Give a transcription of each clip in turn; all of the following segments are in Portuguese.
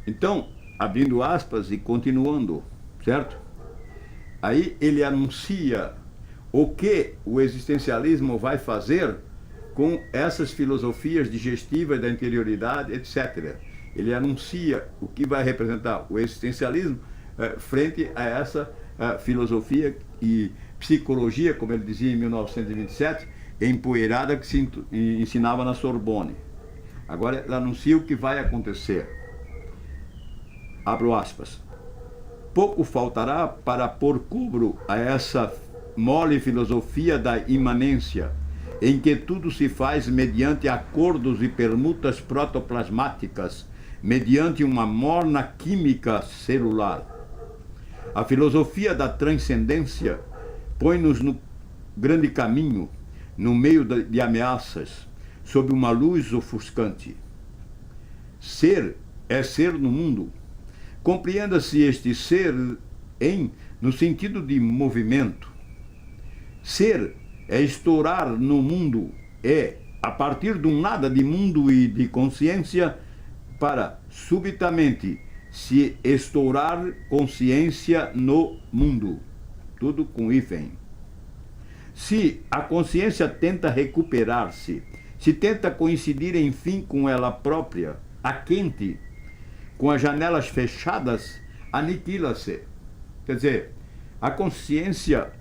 Então, abrindo aspas e continuando, certo? Aí ele anuncia o que o existencialismo vai fazer com essas filosofias digestivas da interioridade, etc. Ele anuncia o que vai representar o existencialismo frente a essa filosofia e psicologia, como ele dizia em 1927, empoeirada, que se ensinava na Sorbonne. Agora ele anuncia o que vai acontecer. Abro aspas. Pouco faltará para pôr cobro a essa mole filosofia da imanência, em que tudo se faz mediante acordos e permutas protoplasmáticas, mediante uma morna química celular. A filosofia da transcendência põe-nos no grande caminho, no meio de ameaças, sob uma luz ofuscante. Ser é ser no mundo. Compreenda-se este ser no sentido de movimento. Ser é estourar no mundo, a partir de um nada de mundo e de consciência, para subitamente se estourar consciência no mundo. Tudo com hífen. Se a consciência tenta recuperar-se, se tenta coincidir enfim com ela própria, a quente, com as janelas fechadas, aniquila-se. Quer dizer, a consciência,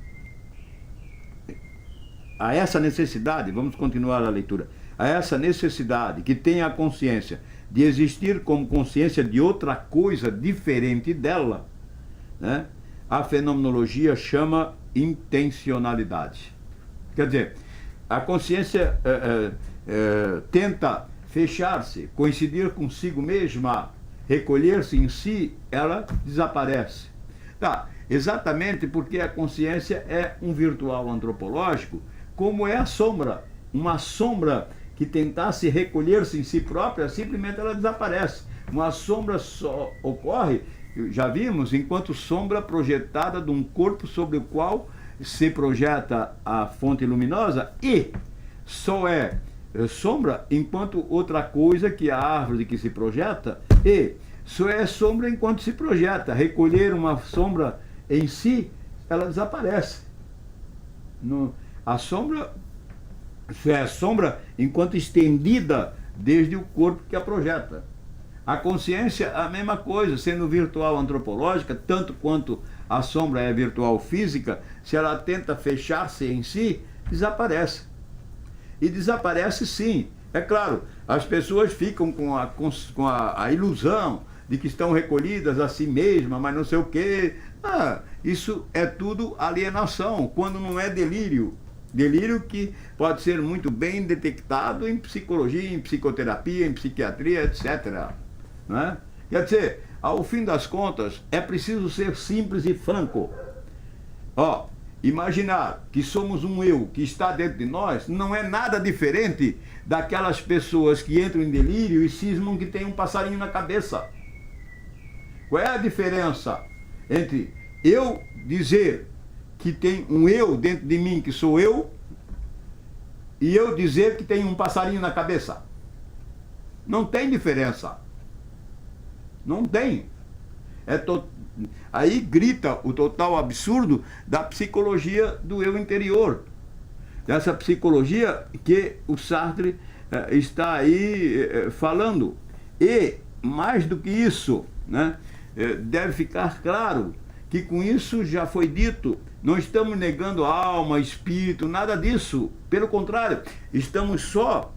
a essa necessidade, vamos continuar a leitura, a essa necessidade que tem a consciência de existir como consciência de outra coisa diferente dela, né? A fenomenologia chama intencionalidade. Quer dizer, a consciência tenta fechar-se, coincidir consigo mesma, recolher-se em si, ela desaparece. Tá, exatamente porque a consciência é um virtual antropológico, como é a sombra. Uma sombra que tentasse recolher-se em si própria, simplesmente ela desaparece. Uma sombra só ocorre, já vimos, enquanto sombra projetada de um corpo sobre o qual se projeta a fonte luminosa, e só é sombra enquanto outra coisa que a árvore que se projeta, e só é sombra enquanto se projeta. Recolher uma sombra em si, ela desaparece. A sombra só é sombra enquanto estendida desde o corpo que a projeta. A consciência, a mesma coisa, sendo virtual antropológica, tanto quanto a sombra é virtual física, se ela tenta fechar-se em si, desaparece. E desaparece sim. É claro, as pessoas ficam com a ilusão de que estão recolhidas a si mesmas, mas não sei o quê. Isso é tudo alienação, quando não é delírio. Delírio que pode ser muito bem detectado em psicologia, em psicoterapia, em psiquiatria, etc. Não é? Quer dizer, ao fim das contas, é preciso ser simples e franco. Imaginar que somos um eu que está dentro de nós não é nada diferente daquelas pessoas que entram em delírio e cismam que tem um passarinho na cabeça. Qual é a diferença entre eu dizer que tem um eu dentro de mim que sou eu e eu dizer que tem um passarinho na cabeça? Não tem diferença. Não tem. Aí grita o total absurdo da psicologia do eu interior. Dessa psicologia que o Sartre está aí falando. E, mais do que isso, né, deve ficar claro que com isso já foi dito, não estamos negando alma, espírito, nada disso. Pelo contrário, estamos só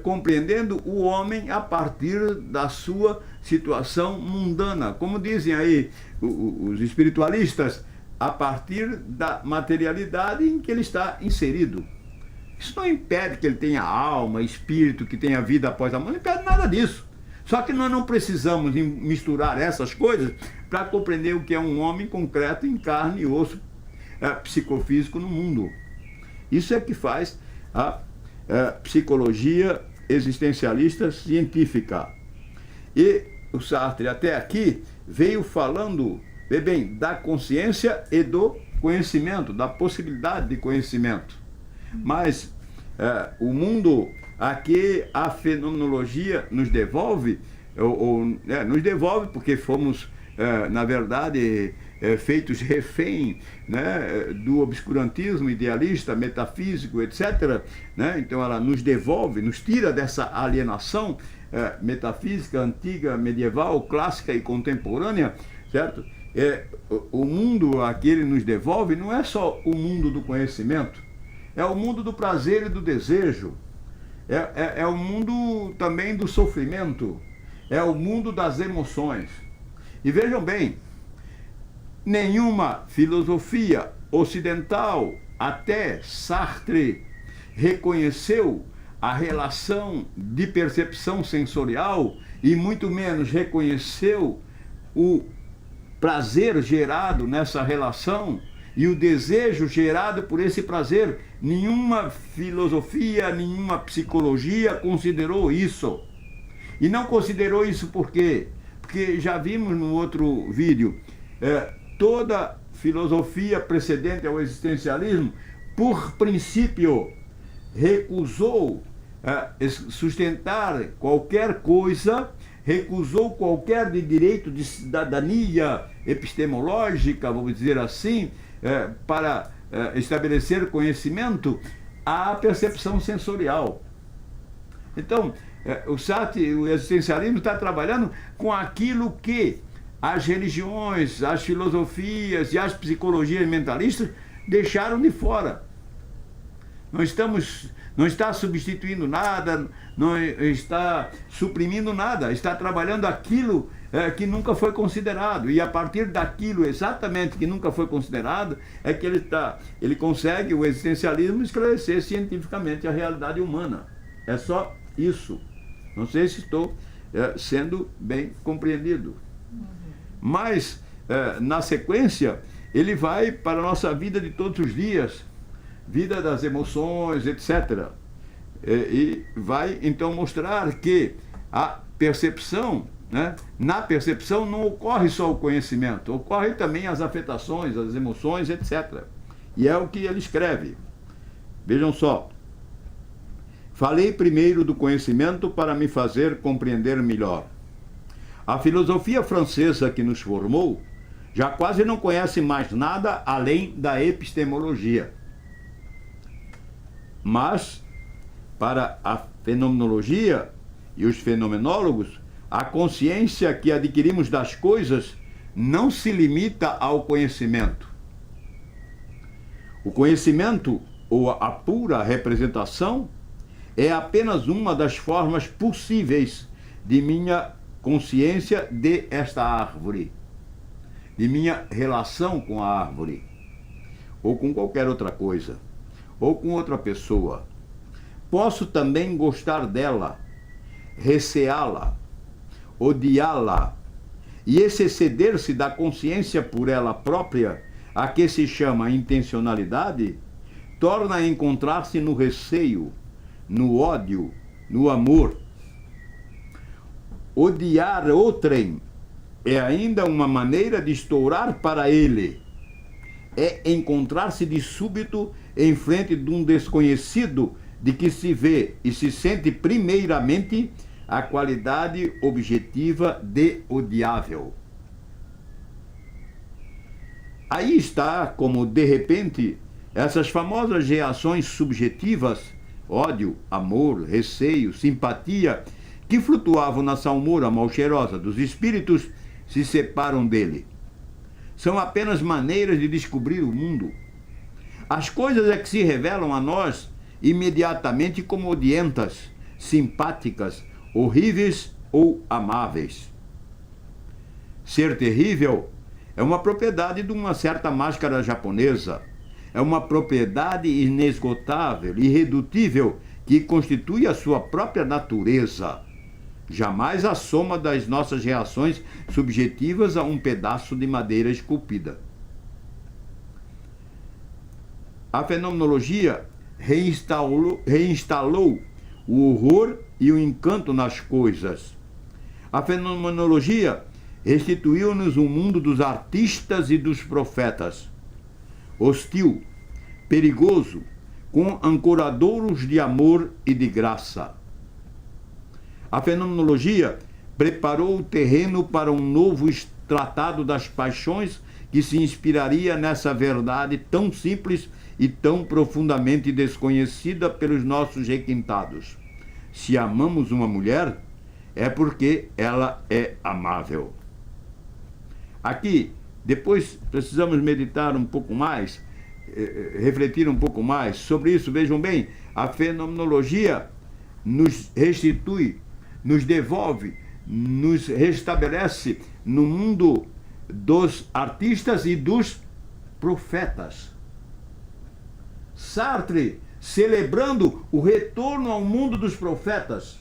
compreendendo o homem a partir da sua situação mundana. Como dizem aí os espiritualistas, a partir da materialidade em que ele está inserido. Isso não impede que ele tenha alma, espírito, que tenha vida após a morte, não impede nada disso. Só que nós não precisamos misturar essas coisas para compreender o que é um homem concreto em carne e osso psicofísico no mundo. Isso é que faz a psicologia existencialista científica. E o Sartre até aqui veio falando, bem, da consciência e do conhecimento, da possibilidade de conhecimento. Mas o mundo a que a fenomenologia nos devolve nos devolve porque fomos, na verdade, feitos refém, né, do obscurantismo idealista, metafísico, etc. Né? Então ela nos devolve, nos tira dessa alienação metafísica antiga, medieval, clássica e contemporânea, certo? O mundo a que ele nos devolve não é só o mundo do conhecimento, é o mundo do prazer e do desejo, é o mundo também do sofrimento, é o mundo das emoções. E vejam bem, nenhuma filosofia ocidental, até Sartre, reconheceu a relação de percepção sensorial e muito menos reconheceu o prazer gerado nessa relação e o desejo gerado por esse prazer. Nenhuma filosofia, nenhuma psicologia considerou isso. E não considerou isso por quê? Porque já vimos no outro vídeo, toda filosofia precedente ao existencialismo, por princípio, recusou sustentar qualquer coisa, recusou qualquer direito de cidadania epistemológica, vamos dizer assim, para estabelecer conhecimento à percepção sensorial. Então, o existencialismo está trabalhando com aquilo que as religiões, as filosofias e as psicologias mentalistas deixaram de fora. Não está substituindo nada, não está suprimindo nada, está trabalhando aquilo que nunca foi considerado. E a partir daquilo exatamente que nunca foi considerado, é que ele consegue, o existencialismo, esclarecer cientificamente a realidade humana. É só isso. Não sei se estou sendo bem compreendido. Mas, na sequência, ele vai para a nossa vida de todos os dias, vida das emoções, etc. E vai, então, mostrar que a percepção, né, na percepção não ocorre só o conhecimento, ocorre também as afetações, as emoções, etc. E é o que ele escreve. Vejam só. Falei primeiro do conhecimento para me fazer compreender melhor. A filosofia francesa que nos formou já quase não conhece mais nada além da epistemologia. Mas, para a fenomenologia e os fenomenólogos, a consciência que adquirimos das coisas não se limita ao conhecimento. O conhecimento, ou a pura representação, é apenas uma das formas possíveis de minha consciência de esta árvore, de minha relação com a árvore, ou com qualquer outra coisa, ou com outra pessoa. Posso também gostar dela, receá-la, odiá-la, e esse exceder-se da consciência por ela própria, a que se chama intencionalidade, torna a encontrar-se no receio, no ódio, no amor. Odiar outrem é ainda uma maneira de estourar para ele. É encontrar-se de súbito em frente de um desconhecido de que se vê e se sente primeiramente a qualidade objetiva de odiável. Aí está como, de repente, essas famosas reações subjetivas, ódio, amor, receio, simpatia, que flutuavam na salmoura mal-cheirosa dos espíritos, se separam dele. São apenas maneiras de descobrir o mundo. As coisas é que se revelam a nós imediatamente como odientas, simpáticas, horríveis ou amáveis. Ser terrível é uma propriedade de uma certa máscara japonesa. É uma propriedade inesgotável, irredutível, que constitui a sua própria natureza. Jamais a soma das nossas reações subjetivas a um pedaço de madeira esculpida. A fenomenologia reinstalou o horror e o encanto nas coisas. A fenomenologia restituiu-nos o mundo dos artistas e dos profetas. Hostil, perigoso, com ancoradouros de amor e de graça. A fenomenologia preparou o terreno para um novo tratado das paixões que se inspiraria nessa verdade tão simples e tão profundamente desconhecida pelos nossos requintados. Se amamos uma mulher, é porque ela é amável. Aqui, depois precisamos meditar um pouco mais, refletir um pouco mais sobre isso. Vejam bem, a fenomenologia nos restitui, nos devolve, nos restabelece no mundo dos artistas e dos profetas. Sartre celebrando o retorno ao mundo dos profetas.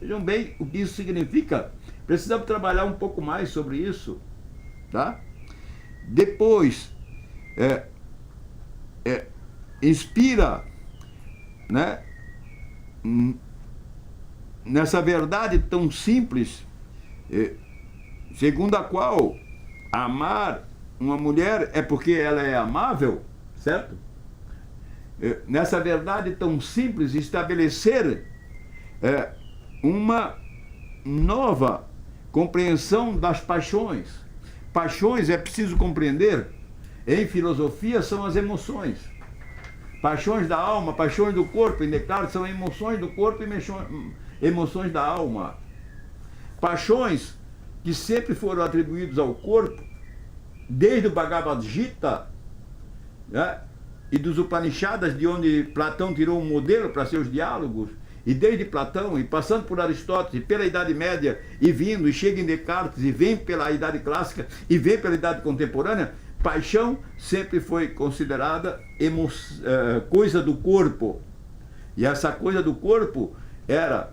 Vejam bem o que isso significa. Precisamos trabalhar um pouco mais sobre isso, tá? Depois, inspira, né, nessa verdade tão simples, segundo a qual amar uma mulher é porque ela é amável, certo? Nessa verdade tão simples, estabelecer uma nova compreensão das paixões. Paixões, é preciso compreender, em filosofia são as emoções. Paixões da alma, paixões do corpo, em Descartes são emoções do corpo e emoções da alma. Paixões que sempre foram atribuídos ao corpo, desde o Bhagavad Gita, né, e dos Upanishadas, de onde Platão tirou um modelo para seus diálogos, e desde Platão, e passando por Aristóteles, e pela Idade Média, e vindo, e chega em Descartes, e vem pela Idade Clássica, e vem pela Idade Contemporânea, paixão sempre foi considerada coisa do corpo. E essa coisa do corpo era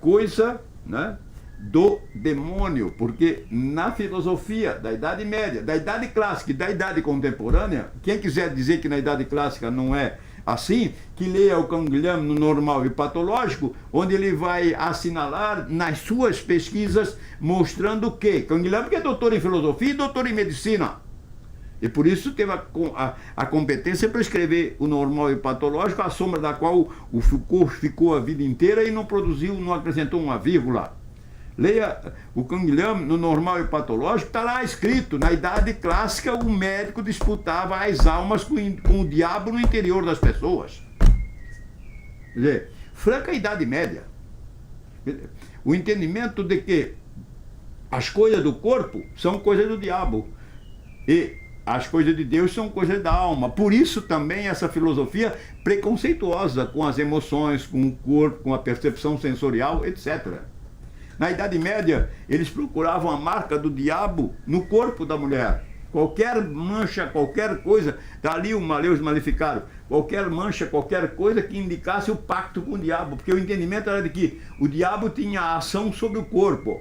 coisa, né, do demônio, porque na filosofia da Idade Média, da Idade Clássica e da Idade Contemporânea, quem quiser dizer que na Idade Clássica não é assim, que leia o Canguilhem no Normal e Patológico, onde ele vai assinalar nas suas pesquisas, mostrando que Canguilhem, que é doutor em filosofia e doutor em medicina, e por isso teve a competência para escrever o Normal e Patológico, à sombra da qual o Foucault ficou a vida inteira e não produziu, não acrescentou uma vírgula. Leia o Canguilhem no Normal e Patológico, está lá escrito: na Idade Clássica o médico disputava as almas com o diabo no interior das pessoas. Quer dizer, franca Idade Média. O entendimento de que as coisas do corpo são coisas do diabo e as coisas de Deus são coisas da alma. Por isso também essa filosofia preconceituosa com as emoções, com o corpo, com a percepção sensorial, etc. Na Idade Média, eles procuravam a marca do diabo no corpo da mulher. Qualquer mancha, qualquer coisa, dali o Maleus Maleficarum, qualquer mancha, qualquer coisa que indicasse o pacto com o diabo, porque o entendimento era de que o diabo tinha ação sobre o corpo,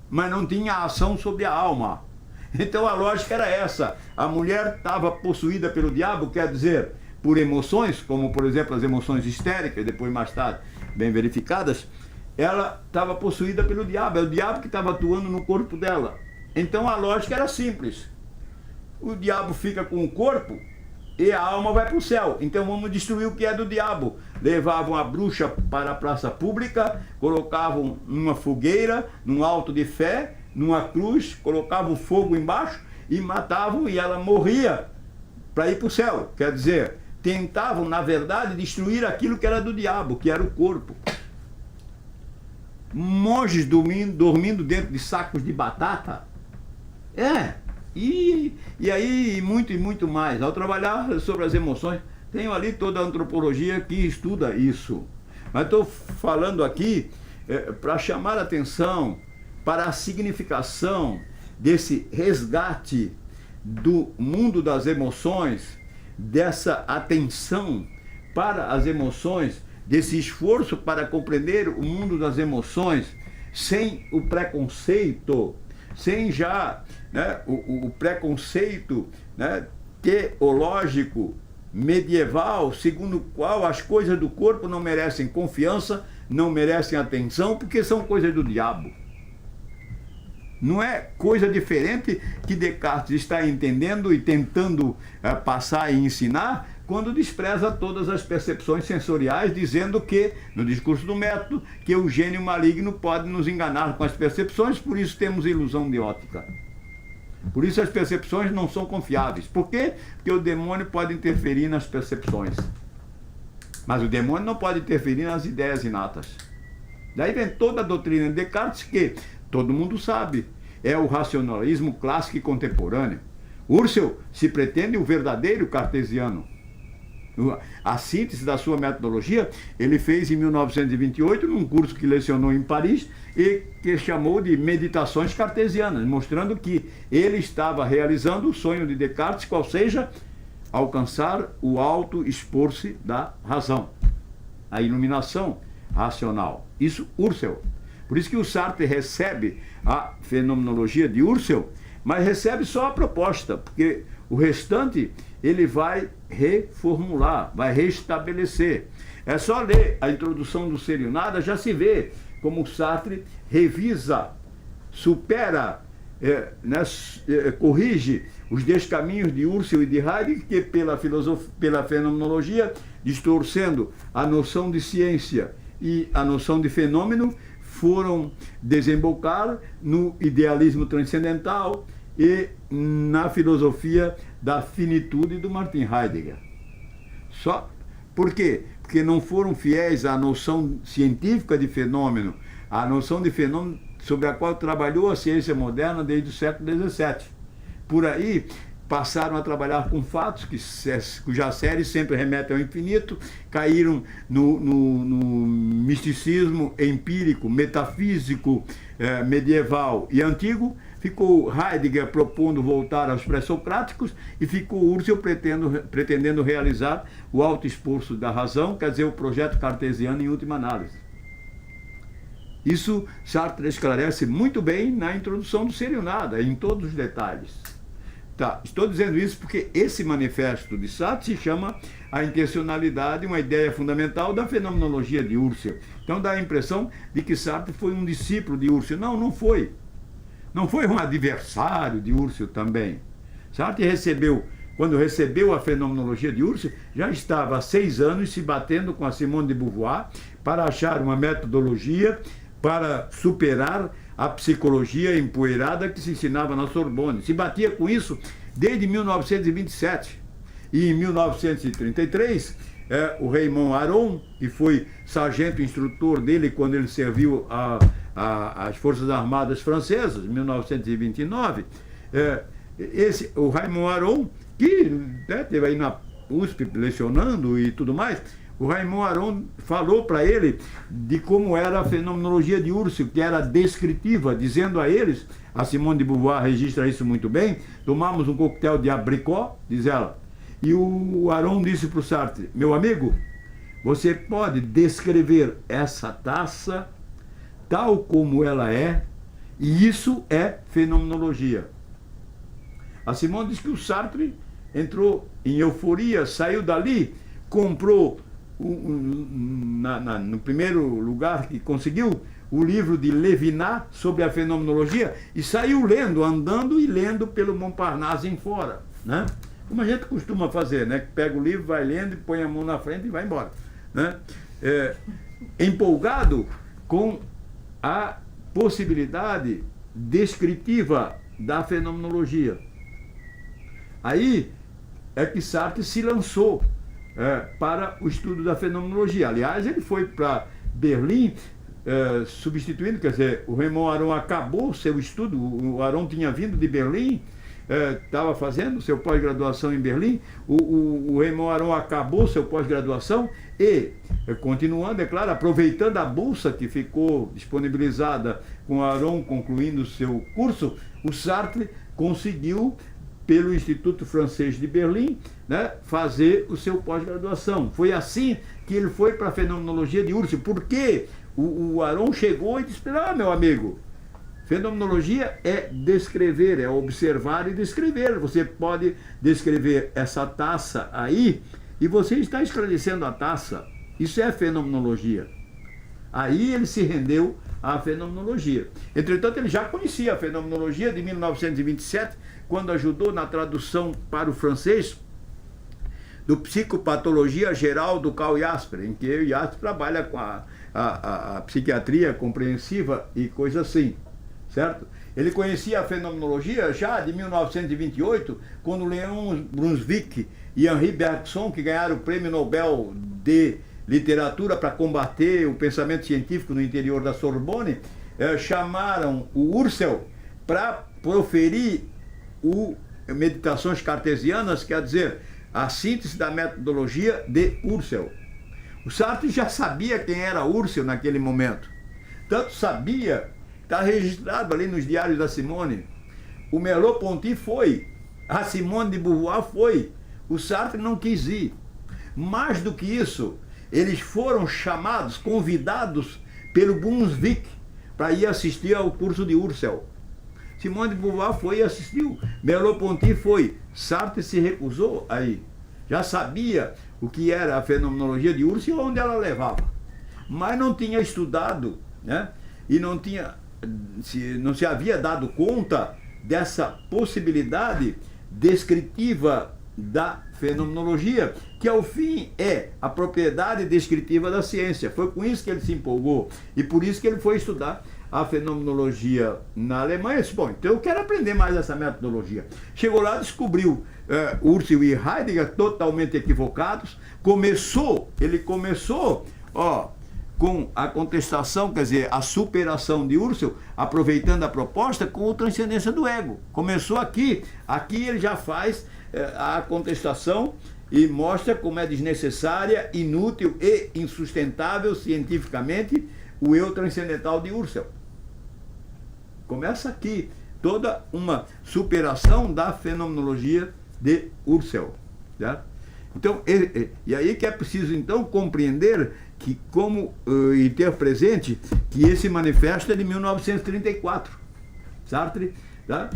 mas não tinha ação sobre a alma. Então a lógica era essa: a mulher estava possuída pelo diabo, quer dizer, por emoções, como por exemplo as emoções histéricas, depois mais tarde bem verificadas, ela estava possuída pelo diabo, é o diabo que estava atuando no corpo dela. Então a lógica era simples: o diabo fica com o corpo e a alma vai para o céu, então vamos destruir o que é do diabo. Levavam a bruxa para a praça pública, colocavam numa fogueira, num alto de fé, numa cruz, colocavam fogo embaixo e matavam, e ela morria para ir para o céu. Quer dizer, tentavam na verdade destruir aquilo que era do diabo, que era o corpo. Monges dormindo dentro de sacos de batata. E aí muito mais. Ao trabalhar sobre as emoções, tenho ali toda a antropologia que estuda isso. Mas estou falando aqui para chamar a atenção para a significação desse resgate do mundo das emoções, dessa atenção para as emoções, desse esforço para compreender o mundo das emoções, sem o preconceito, sem já, né, o preconceito, né, teológico, medieval, segundo o qual as coisas do corpo não merecem confiança, não merecem atenção, porque são coisas do diabo. Não é coisa diferente que Descartes está entendendo e tentando passar e ensinar quando despreza todas as percepções sensoriais, dizendo que, no discurso do método, que o gênio maligno pode nos enganar com as percepções, por isso temos ilusão de ótica. Por isso as percepções não são confiáveis. Por quê? Porque o demônio pode interferir nas percepções. Mas o demônio não pode interferir nas ideias inatas. Daí vem toda a doutrina de Descartes, que todo mundo sabe, é o racionalismo clássico e contemporâneo. Husserl se pretende o verdadeiro cartesiano. A síntese da sua metodologia ele fez em 1928 num curso que lecionou em Paris e que chamou de Meditações Cartesianas, mostrando que ele estava realizando o sonho de Descartes, qual seja alcançar o alto expor-se da razão, a iluminação racional. Isso Husserl. Por isso que o Sartre recebe a fenomenologia de Husserl, mas recebe só a proposta, porque o restante ele vai reformular, vai restabelecer. É só ler a introdução do Ser e o Nada, já se vê como o Sartre revisa, supera, corrige os descaminhos de Husserl e de Heidegger, que pela fenomenologia, distorcendo a noção de ciência e a noção de fenômeno, foram desembocar no idealismo transcendental e na filosofia da finitude do Martin Heidegger. Só por quê? Porque não foram fiéis à noção científica de fenômeno, à noção de fenômeno sobre a qual trabalhou a ciência moderna desde o século XVII. Por aí passaram a trabalhar com fatos cuja série sempre remete ao infinito, caíram no misticismo empírico, metafísico, medieval e antigo. Ficou Heidegger propondo voltar aos pré-socráticos e ficou Husserl pretendendo realizar o alto esforço da razão, quer dizer, o projeto cartesiano em última análise. Isso Sartre esclarece muito bem na introdução do Ser e o Nada, em todos os detalhes. Tá, estou dizendo isso porque esse manifesto de Sartre se chama A Intencionalidade, uma ideia fundamental da fenomenologia de Husserl. Então dá a impressão de que Sartre foi um discípulo de Husserl. Não, não foi. Não foi um adversário de Husserl também. Sartre quando recebeu a fenomenologia de Husserl, já estava há 6 anos se batendo com a Simone de Beauvoir para achar uma metodologia para superar a psicologia empoeirada que se ensinava na Sorbonne. Se batia com isso desde 1927. E em 1933, o Raymond Aron, que foi sargento instrutor dele quando ele serviu às Forças Armadas Francesas, em 1929, o Raymond Aron, que esteve aí na USP lecionando e tudo mais, o Raymond Aron falou para ele de como era a fenomenologia de Husserl, que era descritiva, dizendo a eles, a Simone de Beauvoir registra isso muito bem, tomamos um coquetel de abricó, diz ela, e o Aron disse para o Sartre, meu amigo, você pode descrever essa taça tal como ela é, e isso é fenomenologia. A Simone diz que o Sartre entrou em euforia, saiu dali, comprou no primeiro lugar que conseguiu o livro de Levinas sobre a fenomenologia e saiu lendo, andando e lendo pelo Montparnasse em fora, né? Como a gente costuma fazer, né? Pega o livro, vai lendo, põe a mão na frente e vai embora, né? Empolgado com a possibilidade descritiva da fenomenologia. Aí é que Sartre se lançou para o estudo da fenomenologia. Aliás, ele foi para Berlim substituindo, quer dizer, o Raymond Aron acabou o seu estudo, o Aron tinha vindo de Berlim, estava fazendo seu pós-graduação em Berlim, o Raymond Aron acabou seu pós-graduação e, continuando, é claro, aproveitando a bolsa que ficou disponibilizada com o Aron concluindo o seu curso, o Sartre conseguiu, pelo Instituto Francês de Berlim, né, fazer o seu pós-graduação. Foi assim que ele foi para a fenomenologia de Husserl, porque o Aron chegou e disse, meu amigo, fenomenologia é descrever, é observar e descrever. Você pode descrever essa taça aí e você está esclarecendo a taça. Isso é fenomenologia. Aí ele se rendeu à fenomenologia. Entretanto, ele já conhecia a fenomenologia de 1927, quando ajudou na tradução para o francês do Psicopatologia Geral do Karl Jasper, em que o Jasper trabalha com a psiquiatria compreensiva e coisa assim, certo? Ele conhecia a fenomenologia já de 1928, quando Leon Brunswick e Henri Bergson, que ganharam o Prêmio Nobel de Literatura para combater o pensamento científico no interior da Sorbonne, chamaram o Husserl para proferir Meditações Cartesianas, quer dizer, a síntese da metodologia de Husserl. O Sartre já sabia quem era Husserl naquele momento. Tanto sabia, está registrado ali nos diários da Simone. O Merleau-Ponty foi, a Simone de Beauvoir foi, o Sartre não quis ir. Mais do que isso, eles foram chamados, convidados pelo Brunswick para ir assistir ao curso de Husserl. Simone de Beauvoir foi e assistiu. Merleau-Ponty foi. Sartre se recusou a ir. Já sabia o que era a fenomenologia de Husserl e onde ela levava. Mas não tinha estudado, né? E não se havia dado conta dessa possibilidade descritiva da fenomenologia, que ao fim é a propriedade descritiva da ciência. Foi com isso que ele se empolgou e por isso que ele foi estudar a fenomenologia na Alemanha. Disse, bom, então eu quero aprender mais essa metodologia. Chegou lá, descobriu Husserl e Heidegger totalmente equivocados. Ele começou com a contestação, quer dizer, a superação de Husserl, aproveitando a proposta com a transcendência do ego. Começou aqui ele já faz a contestação e mostra como é desnecessária, inútil e insustentável cientificamente o eu transcendental de Husserl. Começa aqui toda uma superação da fenomenologia de Husserl, certo? Então, e aí que é preciso então compreender que e ter presente que esse manifesto é de 1934. Sartre, tá?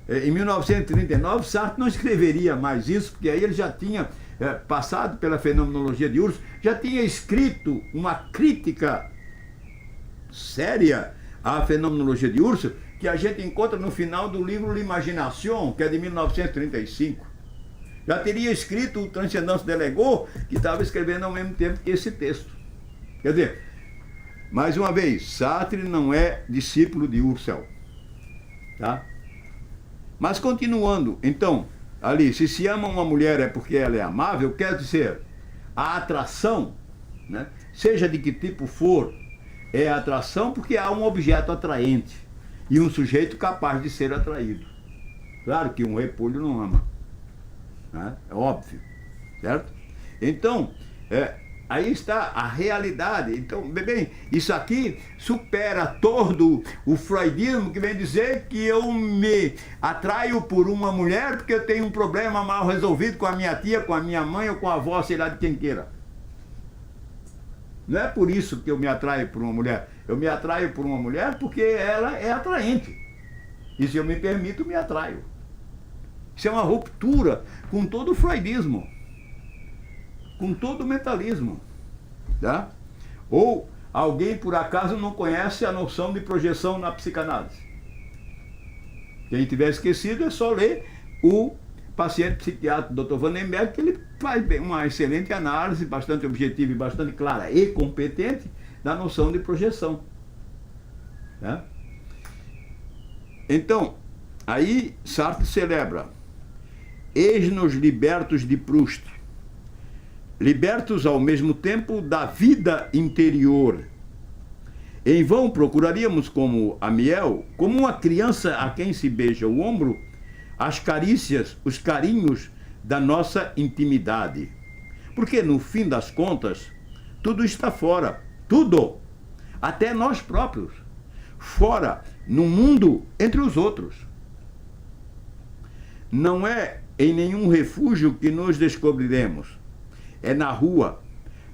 Em 1939, Sartre não escreveria mais isso, porque aí ele já tinha passado pela fenomenologia de Husserl, já tinha escrito uma crítica séria à fenomenologia de Husserl, que a gente encontra no final do livro L'Imagination, que é de 1935. Já teria escrito o Transcendance de l'Ego, que estava escrevendo ao mesmo tempo que esse texto. Quer dizer, mais uma vez, Sartre não é discípulo de Husserl. Tá? Mas continuando, então, ali, se ama uma mulher é porque ela é amável, quer dizer, a atração, né, seja de que tipo for, é atração porque há um objeto atraente e um sujeito capaz de ser atraído. Claro que um repolho não ama, né? É óbvio, certo? Então, aí está a realidade. Então, bem, isso aqui supera todo o freudismo que vem dizer que eu me atraio por uma mulher porque eu tenho um problema mal resolvido com a minha tia, com a minha mãe ou com a avó, sei lá de quem queira. Não é por isso que eu me atraio por uma mulher. Eu me atraio por uma mulher porque ela é atraente. E se eu me permito, me atraio. Isso é uma ruptura com todo o freudismo, com todo o mentalismo. Tá? Ou alguém, por acaso, não conhece a noção de projeção na psicanálise. Quem tiver esquecido é só ler o paciente psiquiatra Dr. Vandenberg, que ele faz uma excelente análise, bastante objetiva e bastante clara e competente da noção de projeção. Tá? Então, aí Sartre celebra: eis-nos libertos de Proust, libertos ao mesmo tempo da vida interior. Em vão procuraríamos como Amiel, como uma criança a quem se beija o ombro, as carícias, os carinhos da nossa intimidade. Porque, no fim das contas, tudo está fora. Tudo. Até nós próprios. Fora, no mundo, entre os outros. Não é em nenhum refúgio que nos descobriremos. É na rua,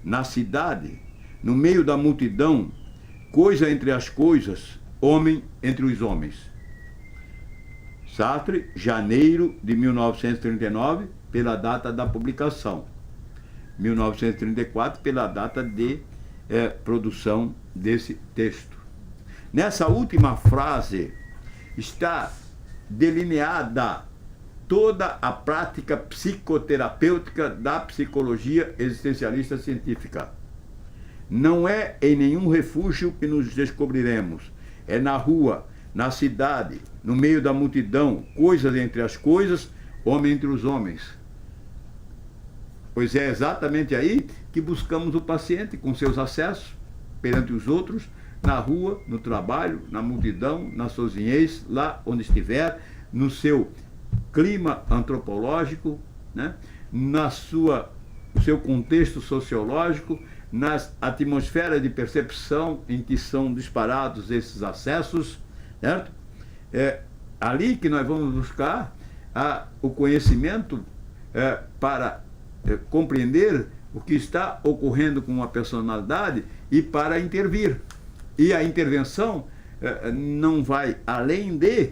na cidade, no meio da multidão, coisa entre as coisas, homem entre os homens. Sartre, janeiro de 1939, pela data da publicação. 1934, pela data de produção desse texto. Nessa última frase está delineada toda a prática psicoterapêutica da psicologia existencialista científica. Não é em nenhum refúgio que nos descobriremos. É na rua, na cidade, no meio da multidão, coisas entre as coisas, homem entre os homens. Pois é exatamente aí que buscamos o paciente com seus acessos perante os outros, na rua, no trabalho, na multidão, na sozinhez, lá onde estiver, no seu clima antropológico, né? No seu contexto sociológico, nas atmosferas de percepção em que são disparados esses acessos, certo? É ali que nós vamos buscar o conhecimento para compreender o que está ocorrendo com uma personalidade e para intervir. E a intervenção não vai além de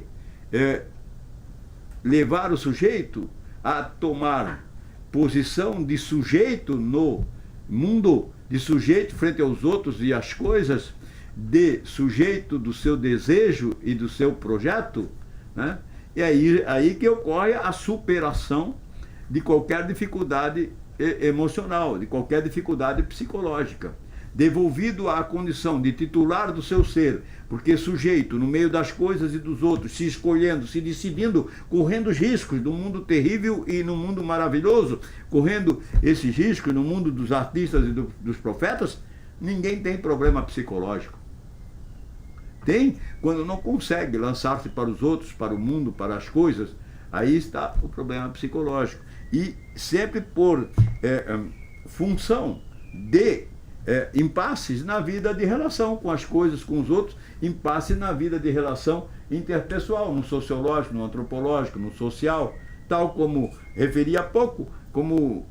levar o sujeito a tomar posição de sujeito no mundo, de sujeito frente aos outros e às coisas, de sujeito do seu desejo e do seu projeto, né? E aí que ocorre a superação de qualquer dificuldade emocional, de qualquer dificuldade psicológica, devolvido à condição de titular do seu ser, porque sujeito no meio das coisas e dos outros, se escolhendo, se decidindo, correndo os riscos do mundo terrível e no mundo maravilhoso, correndo esses riscos no mundo dos artistas e dos profetas, ninguém tem problema psicológico. Tem quando não consegue lançar-se para os outros, para o mundo, para as coisas, aí está o problema psicológico. E sempre por função de impasses na vida de relação com as coisas, com os outros, impasse na vida de relação interpessoal, no sociológico, no antropológico, no social, tal como referi há pouco, como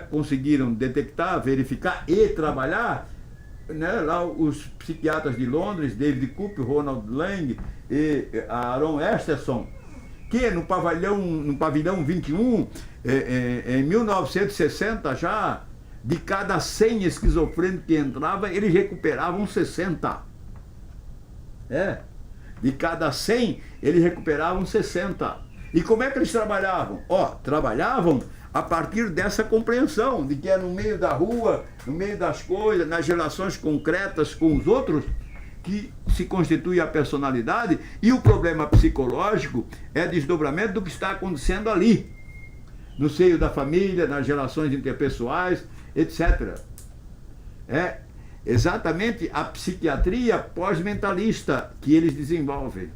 conseguiram detectar, verificar e trabalhar lá os psiquiatras de Londres, David Cooper, Ronald Lang e Aaron Esterson, que no pavilhão 21, em 1960 já, de cada 100 esquizofrênicos que entravam, eles recuperavam 60. De cada 100, eles recuperavam 60. E como é que eles trabalhavam? Trabalhavam a partir dessa compreensão, de que é no meio da rua, no meio das coisas, nas relações concretas com os outros, que se constitui a personalidade, e o problema psicológico é desdobramento do que está acontecendo ali, no seio da família, nas relações interpessoais, etc. É exatamente a psiquiatria pós-mentalista que eles desenvolvem,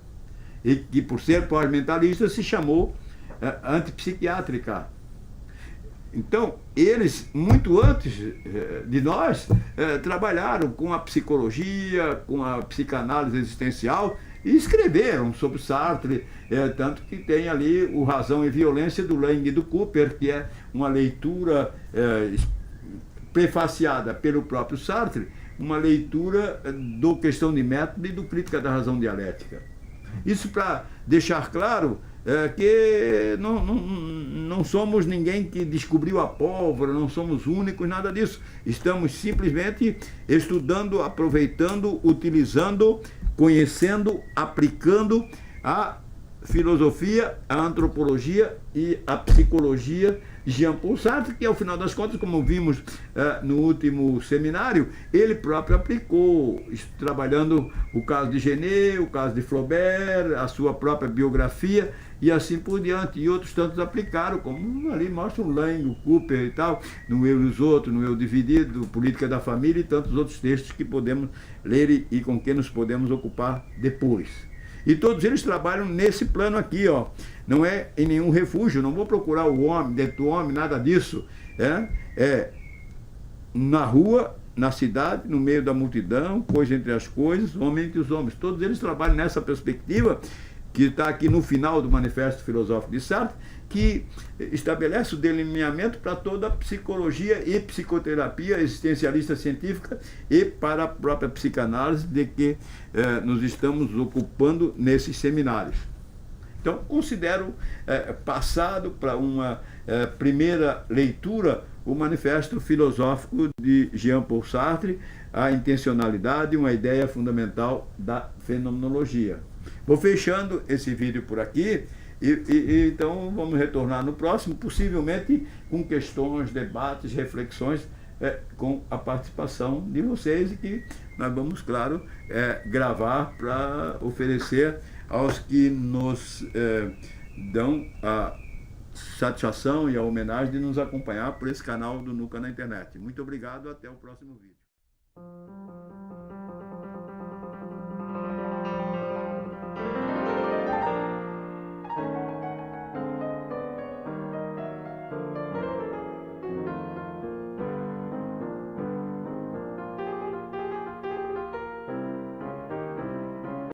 e que por ser pós-mentalista se chamou antipsiquiátrica. Então, eles, muito antes de nós, trabalharam com a psicologia, com a psicanálise existencial e escreveram sobre Sartre, tanto que tem ali o Razão e Violência do Lang e do Cooper, que é uma leitura prefaciada pelo próprio Sartre, uma leitura do Questão de Método e do Crítica da Razão Dialética. Isso para deixar claro que não somos ninguém que descobriu a pólvora, não somos únicos, nada disso. Estamos simplesmente estudando, aproveitando, utilizando, conhecendo, aplicando a filosofia, a antropologia e a psicologia de Jean-Paul Sartre, que ao final das contas, como vimos no último seminário, ele próprio aplicou, trabalhando o caso de Genet, o caso de Flaubert, a sua própria biografia e assim por diante. E outros tantos aplicaram, como ali mostra o Lang, o Cooper e tal, no Eu e os Outros, no Eu Dividido, Política da Família e tantos outros textos que podemos ler e com que nos podemos ocupar depois. E todos eles trabalham nesse plano aqui, não é em nenhum refúgio, não vou procurar o homem, dentro do homem, nada disso. É na rua, na cidade, no meio da multidão, coisa entre as coisas, homem entre os homens. Todos eles trabalham nessa perspectiva, que está aqui no final do Manifesto Filosófico de Sartre, que estabelece o delineamento para toda a psicologia e psicoterapia existencialista científica e para a própria psicanálise de que nos estamos ocupando nesses seminários. Então, considero passado para uma primeira leitura o Manifesto Filosófico de Jean-Paul Sartre, a intencionalidade, uma ideia fundamental da fenomenologia. Vou fechando esse vídeo por aqui, Então vamos retornar no próximo, possivelmente com questões, debates, reflexões, com a participação de vocês, e que nós vamos, claro, gravar para oferecer aos que nos dão a satisfação e a homenagem de nos acompanhar por esse canal do Nuca na internet. Muito obrigado, até o próximo vídeo.